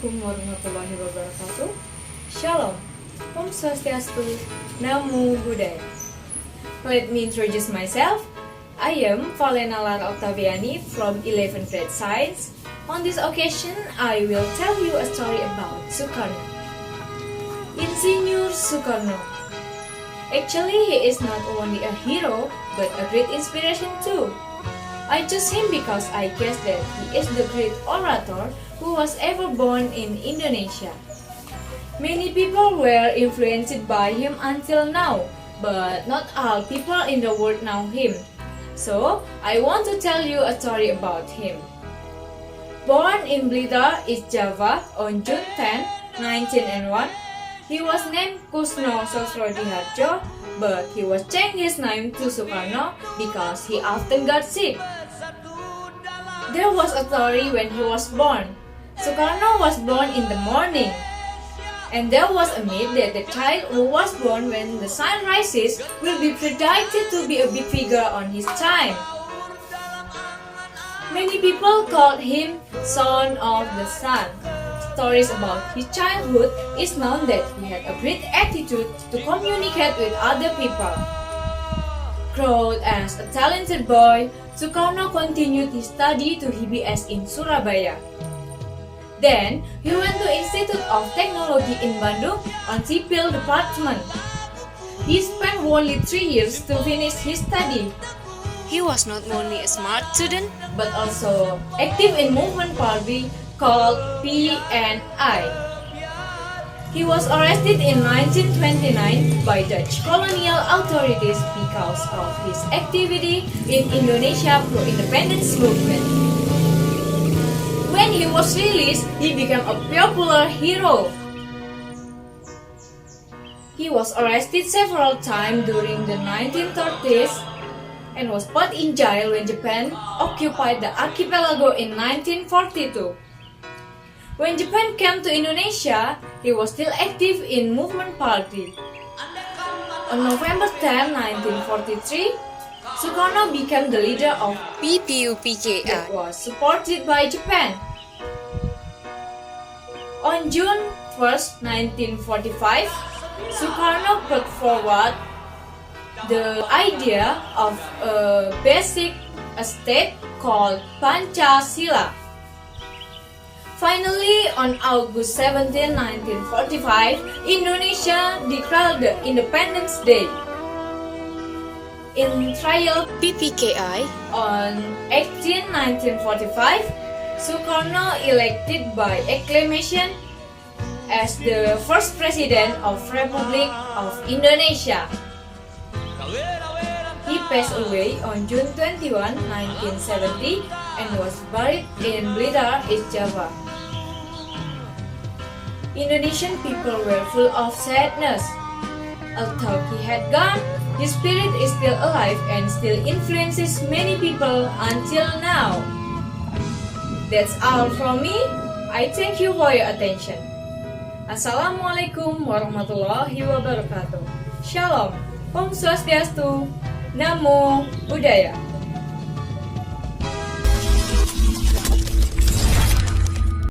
Assalamualaikum warahmatullahi wabarakatuh. Shalom, Om Swastiastu, Namo Buddhaya. Let me introduce myself. I am Valena Lara Oktaviani from 11th grade Science. On this occasion, I will tell you a story about Sukarno. Insinyur Sukarno. Actually, he is not only a hero, but a great inspiration too. I chose him because I guess that he is the great orator who was ever born in Indonesia. Many people were influenced by him until now, but not all people in the world know him. So, I want to tell you a story about him. Born in Belitang, East Java on June 10, 1901, he was named Kusno Sosrodiharjo, but he was changed his name to Sukarno because he often got sick. There was a story when he was born. Sukarno was born in the morning, and there was a myth that the child who was born when the sun rises will be predicted to be a big figure on his time. Many people called him Son of the Sun. Stories about his childhood is known that he had a great attitude to communicate with other people. Grown as a talented boy, Sukarno continued his study to HBS in Surabaya. Then, he went to Institute of Technology in Bandung on Sipil Department. He spent only 3 years to finish his study. He was not only a smart student, but also active in movement party called PNI. He was arrested in 1929 by Dutch colonial authorities because of his activity in Indonesia pro-independence movement. When he was released, he became a popular hero. He was arrested several times during the 1930s and was put in jail when Japan occupied the archipelago in 1942. When Japan came to Indonesia, he was still active in movement party. On November 10, 1943, Sukarno became the leader of PPUPKI that was supported by Japan. On June 1, 1945, Sukarno put forward the idea of a basic state called Pancasila. Finally, on August 17, 1945, Indonesia declared the Independence Day. In trial PPKI on 18, 1945, Sukarno elected by acclamation as the first president of Republic of Indonesia. He passed away on June 21, 1970 and was buried in Belitang, East Java. Indonesian people were full of sadness. Although he had gone, his spirit is still alive and still influences many people until now. That's all from me. I thank you for your attention. Assalamualaikum warahmatullahi wabarakatuh. Shalom, Om Swastiastu, Namo Buddhaya.